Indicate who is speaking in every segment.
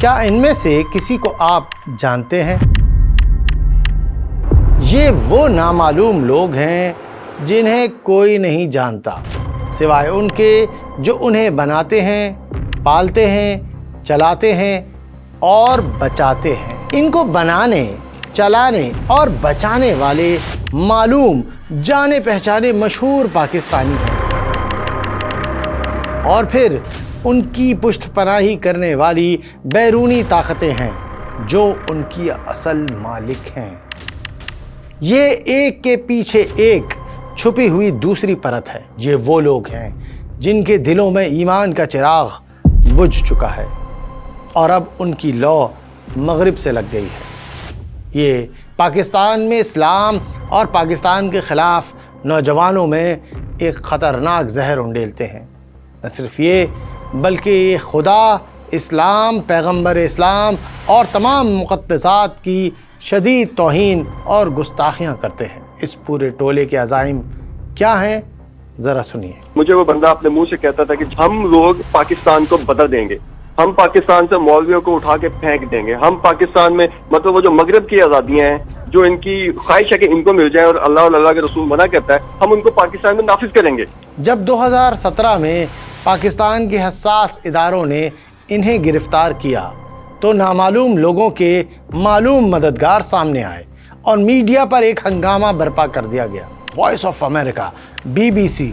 Speaker 1: کیا ان میں سے کسی کو آپ جانتے ہیں؟ یہ وہ نامعلوم لوگ ہیں جنہیں کوئی نہیں جانتا سوائے ان کے جو انہیں بناتے ہیں، پالتے ہیں، چلاتے ہیں اور بچاتے ہیں۔ ان کو بنانے، چلانے اور بچانے والے معلوم، جانے پہچانے مشہور پاکستانی ہیں، اور پھر ان کی پشت پناہی کرنے والی بیرونی طاقتیں ہیں جو ان کی اصل مالک ہیں۔ یہ ایک کے پیچھے ایک چھپی ہوئی دوسری پرت ہے۔ یہ وہ لوگ ہیں جن کے دلوں میں ایمان کا چراغ بجھ چکا ہے اور اب ان کی لو مغرب سے لگ گئی ہے۔ یہ پاکستان میں اسلام اور پاکستان کے خلاف نوجوانوں میں ایک خطرناک زہر انڈیلتے ہیں۔ نہ صرف یہ بلکہ یہ خدا، اسلام، پیغمبر اسلام اور تمام مقدسات کی شدید توہین اور گستاخیاں کرتے ہیں۔ اس پورے ٹولے کے عزائم کیا ہیں؟ ذرا سنیے۔
Speaker 2: مجھے وہ بندہ اپنے منہ سے کہتا تھا کہ ہم لوگ پاکستان کو بدل دیں گے، ہم پاکستان سے مولویوں کو اٹھا کے پھینک دیں گے، ہم پاکستان میں مطلب وہ جو مغرب کی آزادیاں ہیں جو ان کی خواہش ہے کہ ان کو مل جائے اور اللہ اور اللہ کے رسول منع کرتا ہے، ہم ان کو پاکستان میں نافذ کریں گے۔
Speaker 1: جب 2017 میں پاکستان کے حساس اداروں نے انہیں گرفتار کیا تو نامعلوم لوگوں کے معلوم مددگار سامنے آئے اور میڈیا پر ایک ہنگامہ برپا کر دیا گیا۔ Voice of America, BBC،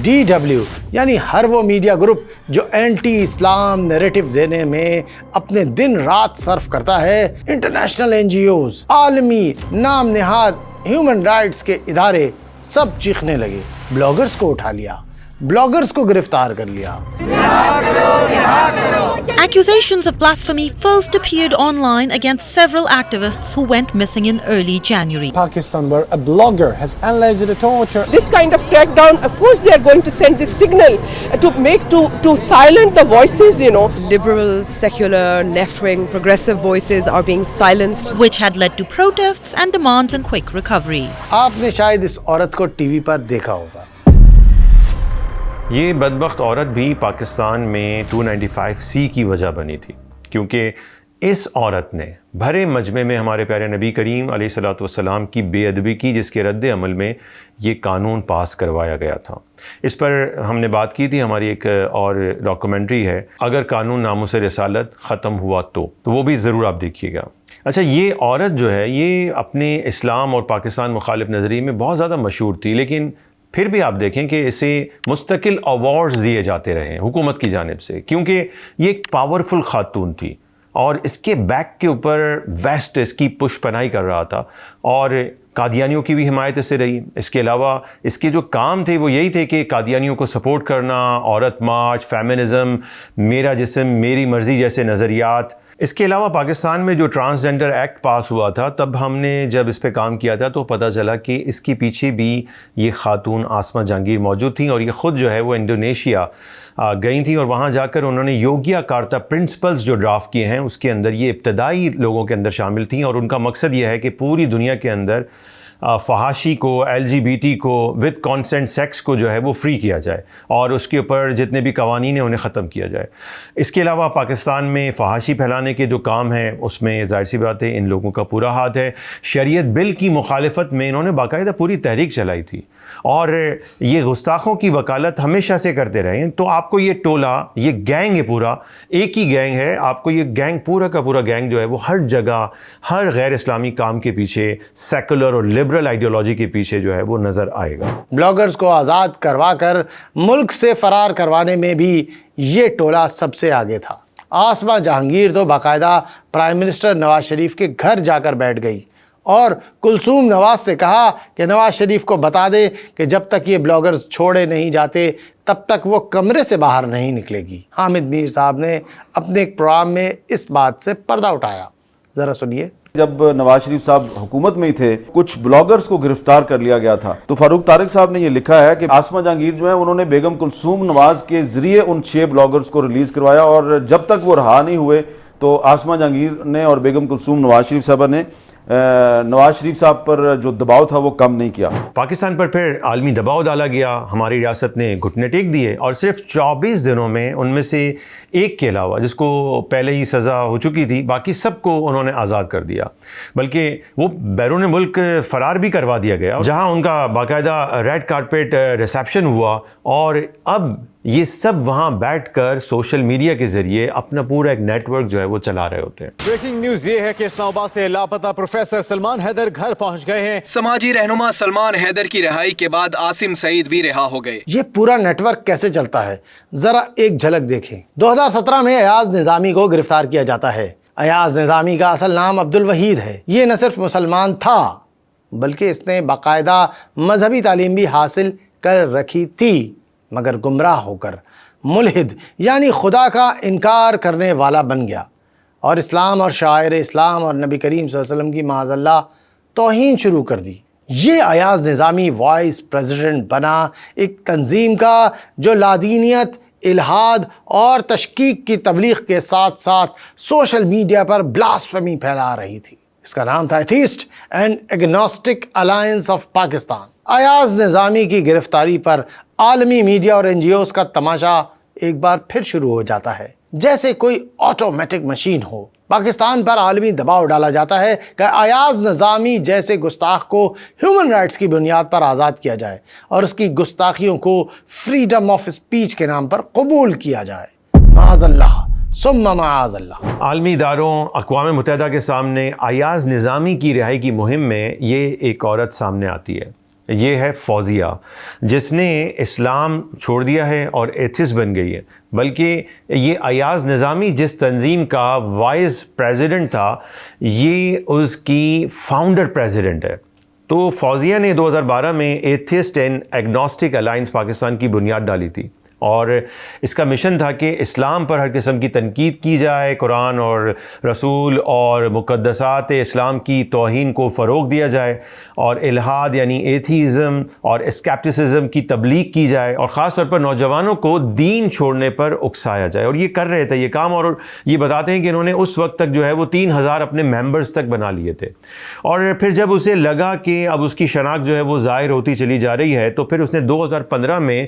Speaker 1: DW، یعنی ہر وہ میڈیا گروپ جو اینٹی اسلام نیریٹو دینے میں اپنے دن رات صرف کرتا ہے، انٹرنیشنل NGOs، عالمی نام نہاد ہیومن رائٹس کے ادارے سب چیخنے لگے۔ بلاگرز کو اٹھا لیا، بلاگرز کو گرفتار کر لیا۔
Speaker 3: Accusations of blasphemy first appeared online against several activists who went missing in early January.
Speaker 4: Pakistan, where a blogger has alleged torture.
Speaker 5: This kind of crackdown, of course they are going to send this signal to silence the voices, you know.
Speaker 6: Liberal, secular, left-wing, progressive voices are being silenced.
Speaker 3: Which had led to protests and demands and quick recovery.
Speaker 1: آپ نے شاید اس عورت کو T V پر دیکھا ہوگا۔
Speaker 7: یہ بدبخت عورت بھی پاکستان میں 295C کی وجہ بنی تھی، کیونکہ اس عورت نے بھرے مجمع میں ہمارے پیارے نبی کریم علیہ الصلوۃ والسلام کی بے ادبی کی، جس کے رد عمل میں یہ قانون پاس کروایا گیا تھا۔ اس پر ہم نے بات کی تھی، ہماری ایک اور ڈاکومنٹری ہے، اگر قانون ناموس رسالت ختم ہوا تو وہ بھی ضرور آپ دیکھیے گا۔ اچھا، یہ عورت جو ہے یہ اپنے اسلام اور پاکستان مخالف نظریے میں بہت زیادہ مشہور تھی، لیکن پھر بھی آپ دیکھیں کہ اسے مستقل ایوارڈز دیے جاتے رہے حکومت کی جانب سے، کیونکہ یہ ایک پاورفل خاتون تھی اور اس کے بیک کے اوپر ویسٹ اس کی پش پناہی کر رہا تھا، اور قادیانیوں کی بھی حمایت اس سے رہی۔ اس کے علاوہ اس کے جو کام تھے وہ یہی تھے کہ قادیانیوں کو سپورٹ کرنا، عورت مارچ، فیمنزم، میرا جسم میری مرضی جیسے نظریات۔ اس کے علاوہ پاکستان میں جو ٹرانسجنڈر ایکٹ پاس ہوا تھا، تب ہم نے جب اس پہ کام کیا تھا تو پتہ چلا کہ اس کے پیچھے بھی یہ خاتون آسما جہانگیر موجود تھیں، اور یہ خود جو ہے وہ انڈونیشیا گئی تھیں، اور وہاں جا کر انہوں نے یوگیا کارتا پرنسپلز جو ڈرافٹ کیے ہیں اس کے اندر یہ ابتدائی لوگوں کے اندر شامل تھیں، اور ان کا مقصد یہ ہے کہ پوری دنیا کے اندر فحاشی کو، LGBT کو، وتھ کانسنٹ سیکس کو جو ہے وہ فری کیا جائے، اور اس کے اوپر جتنے بھی قوانین ہیں انہیں ختم کیا جائے۔ اس کے علاوہ پاکستان میں فحاشی پھیلانے کے جو کام ہیں اس میں ظاہر سی بات ہے ان لوگوں کا پورا ہاتھ ہے۔ شریعت بل کی مخالفت میں انہوں نے باقاعدہ پوری تحریک چلائی تھی، اور یہ گستاخوں کی وکالت ہمیشہ سے کرتے رہے ہیں۔ تو آپ کو یہ ٹولہ، یہ گینگ ہے، پورا ایک ہی گینگ ہے، آپ کو یہ گینگ پورا کا پورا گینگ جو ہے وہ ہر جگہ، ہر غیر اسلامی کام کے پیچھے، سیکولر اور لبرل آئیڈیالوجی کے پیچھے جو ہے وہ نظر آئے گا۔
Speaker 1: بلاگرز کو آزاد کروا کر ملک سے فرار کروانے میں بھی یہ ٹولہ سب سے آگے تھا۔ آسما جہانگیر تو باقاعدہ پرائم منسٹر نواز شریف کے گھر جا کر بیٹھ گئی اور کلثوم نواز سے کہا کہ نواز شریف کو بتا دے کہ جب تک یہ بلاگرز چھوڑے نہیں جاتے تب تک وہ کمرے سے باہر نہیں نکلے گی۔ حامد میر صاحب نے اپنے ایک پروگرام میں اس بات سے پردہ اٹھایا، ذرا سنیے۔
Speaker 8: جب نواز شریف صاحب حکومت میں ہی تھے، کچھ بلاگرز کو گرفتار کر لیا گیا تھا، تو فاروق طارق صاحب نے یہ لکھا ہے کہ آسما جہانگیر جو ہے انہوں نے بیگم کلثوم نواز کے ذریعے ان 6 بلاگرز کو ریلیز کروایا، اور جب تک وہ رہا نہیں ہوئے تو آسما جہانگیر نے اور بیگم کلثوم نواز شریف صاحبہ نے نواز شریف صاحب پر جو دباؤ تھا وہ کم نہیں کیا.
Speaker 7: پاکستان پر پھر عالمی دباؤ ڈالا گیا, ہماری ریاست نے گھٹنے ٹیک دیے اور صرف 24 دنوں میں ان میں سے ایک کے علاوہ جس کو پہلے ہی سزا ہو چکی تھی باقی سب کو انہوں نے آزاد کر دیا, بلکہ وہ بیرون ملک فرار بھی کروا دیا گیا جہاں ان کا باقاعدہ ریڈ کارپیٹ ریسیپشن ہوا, اور اب یہ سب وہاں بیٹھ کر سوشل میڈیا کے ذریعے اپنا پورا ایک نیٹ ورک جو ہے وہ چلا رہے ہوتے ہیں.
Speaker 9: بریکنگ نیوز یہ ہے کہ اسلام آباد سے لاپتہ پروفیسر سلمان حیدر گھر پہنچ گئے ہیں.
Speaker 10: سماجی رہنما سلمان حیدر کی رہائی کے بعد عاصم سعید بھی رہا ہو گئے.
Speaker 1: یہ پورا نیٹ ورک کیسے چلتا ہے ذرا ایک جھلک دیکھیں. 2017 میں ایاز نظامی کو گرفتار کیا جاتا ہے. ایاز نظامی کا اصل نام عبدالوحید ہے. یہ نہ صرف مسلمان تھا بلکہ اس نے باقاعدہ مذہبی تعلیم بھی حاصل کر رکھی تھی, مگر گمراہ ہو کر ملحد یعنی خدا کا انکار کرنے والا بن گیا اور اسلام اور شاعر اسلام اور نبی کریم صلی اللہ علیہ وسلم کی معاذ اللہ توہین شروع کر دی. یہ ایاز نظامی وائس پریزیڈنٹ بنا ایک تنظیم کا جو لادینیت, الہاد اور تشکیک کی تبلیغ کے ساتھ ساتھ سوشل میڈیا پر بلاسفیمی پھیلا رہی تھی. اس کا نام تھا atheist and agnostic alliance of Pakistan. Ayaz Nizami کی گرفتاری پر عالمی میڈیا اور این جی اوز کا تماشا ایک بار پھر شروع ہو جاتا ہے جیسے کوئی آٹومیٹک مشین ہو. پاکستان پر عالمی دباؤ ڈالا جاتا ہے کہ ایاز نظامی جیسے گستاخ کو ہیومن رائٹس کی بنیاد پر آزاد کیا جائے اور اس کی گستاخیوں کو فریڈم آف اسپیچ کے نام پر قبول کیا جائے. معاذ اللہ ثم معاذ اللہ.
Speaker 7: عالمی اداروں, اقوام متحدہ کے سامنے ایاز نظامی کی رہائی کی مہم میں یہ ایک عورت سامنے آتی ہے. یہ ہے فوزیہ, جس نے اسلام چھوڑ دیا ہے اور ایتھسٹ بن گئی ہے. بلکہ یہ ایاز نظامی جس تنظیم کا وائس پریزیڈنٹ تھا یہ اس کی فاؤنڈر پریزیڈنٹ ہے. تو فوزیہ نے 2012 میں atheist and agnostic alliance Pakistan کی بنیاد ڈالی تھی اور اس کا مشن تھا کہ اسلام پر ہر قسم کی تنقید کی جائے, قرآن اور رسول اور مقدسات اسلام کی توہین کو فروغ دیا جائے اور الہاد یعنی ایتھیزم اور اسکیپٹسزم کی تبلیغ کی جائے اور خاص طور پر نوجوانوں کو دین چھوڑنے پر اکسایا جائے. اور یہ کر رہے تھے یہ کام, اور یہ بتاتے ہیں کہ انہوں نے اس وقت تک جو ہے وہ 3000 اپنے ممبرز تک بنا لیے تھے. اور پھر جب اسے لگا کہ اب اس کی شناخت جو ہے وہ ظاہر ہوتی چلی جا رہی ہے تو پھر اس نے 2015 میں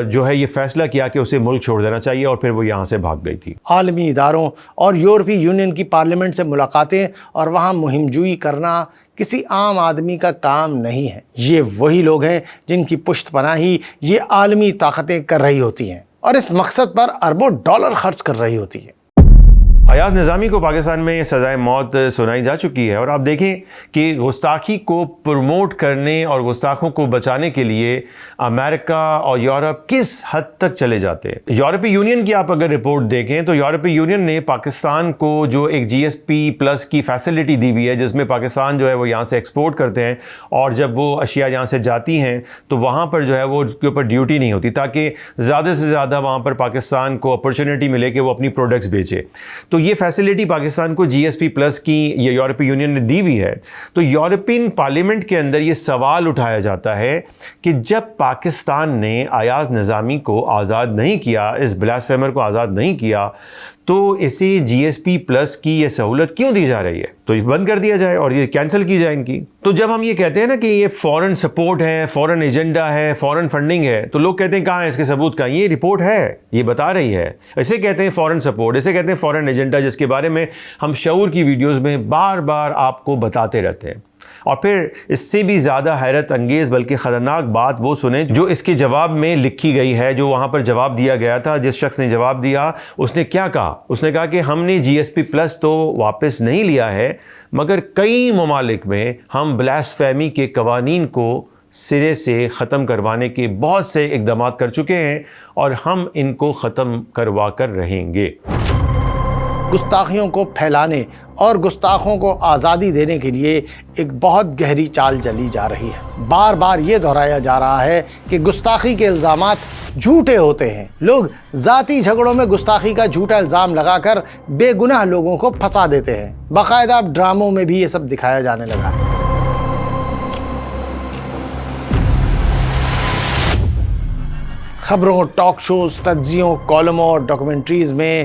Speaker 7: جو ہے یہ فیصلہ کیا کہ اسے ملک چھوڑ دینا چاہیے اور پھر وہ یہاں سے بھاگ گئی تھی.
Speaker 1: عالمی اداروں اور یورپی یونین کی پارلیمنٹ سے ملاقاتیں اور وہاں مہم جوئی کرنا کسی عام آدمی کا کام نہیں ہے. یہ وہی لوگ ہیں جن کی پشت پناہی یہ عالمی طاقتیں کر رہی ہوتی ہیں اور اس مقصد پر اربوں ڈالر خرچ کر رہی ہوتی ہیں.
Speaker 7: ایاز نظامی کو پاکستان میں سزائے موت سنائی جا چکی ہے اور آپ دیکھیں کہ گستاخی کو پروموٹ کرنے اور گستاخوں کو بچانے کے لیے امریکہ اور یورپ کس حد تک چلے جاتے ہیں. یورپی یونین کی آپ اگر رپورٹ دیکھیں تو یورپی یونین نے پاکستان کو جو ایک جی ایس پی پلس کی فیسلٹی دی ہوئی ہے جس میں پاکستان جو ہے وہ یہاں سے ایکسپورٹ کرتے ہیں اور جب وہ اشیاء یہاں سے جاتی ہیں تو وہاں پر جو ہے وہ کے اوپر ڈیوٹی نہیں ہوتی تاکہ زیادہ سے زیادہ وہاں پر پاکستان کو اپرچونیٹی ملے کہ وہ اپنی پروڈکٹس بیچے. تو یہ فیسلٹی پاکستان کو جی ایس پی پلس کی یہ یورپی یونین نے دی ہوئی ہے. تو یورپین پارلیمنٹ کے اندر یہ سوال اٹھایا جاتا ہے کہ جب پاکستان نے ایاز نظامی کو آزاد نہیں کیا, اس بلاسفیمر کو آزاد نہیں کیا, تو اسے جی ایس پی پلس کی یہ سہولت کیوں دی جا رہی ہے؟ تو یہ بند کر دیا جائے اور یہ کینسل کی جائے ان کی. تو جب ہم یہ کہتے ہیں نا کہ یہ فورن سپورٹ ہے, فورن ایجنڈا ہے, فورن فنڈنگ ہے, تو لوگ کہتے ہیں کہاں ہے اس کے ثبوت کہاں؟ یہ رپورٹ ہے, یہ بتا رہی ہے. اسے کہتے ہیں فورن سپورٹ, اسے کہتے ہیں فورن ایجنڈا, جس کے بارے میں ہم شعور کی ویڈیوز میں بار بار آپ کو بتاتے رہتے ہیں. اور پھر اس سے بھی زیادہ حیرت انگیز بلکہ خطرناک بات وہ سنیں جو اس کے جواب میں لکھی گئی ہے, جو وہاں پر جواب دیا گیا تھا. جس شخص نے جواب دیا اس نے کیا کہا؟ اس نے کہا کہ ہم نے جی ایس پی پلس تو واپس نہیں لیا ہے مگر کئی ممالک میں ہم بلاسفیمی کے قوانین کو سرے سے ختم کروانے کے بہت سے اقدامات کر چکے ہیں اور ہم ان کو ختم کروا کر رہیں گے.
Speaker 1: گستاخیوں کو پھیلانے اور گستاخوں کو آزادی دینے کے لیے ایک بہت گہری چال چلی جا رہی ہے. بار بار یہ دہرایا جا رہا ہے کہ گستاخی کے الزامات جھوٹے ہوتے ہیں. لوگ ذاتی جھگڑوں میں گستاخی کا جھوٹا الزام لگا کر بے گناہ لوگوں کو پھنسا دیتے ہیں. باقاعدہ اب ڈراموں میں بھی یہ سب دکھایا جانے لگا ہے. خبروں, ٹاک شوز, تجزیوں, کالموں اور ڈاکومنٹریز میں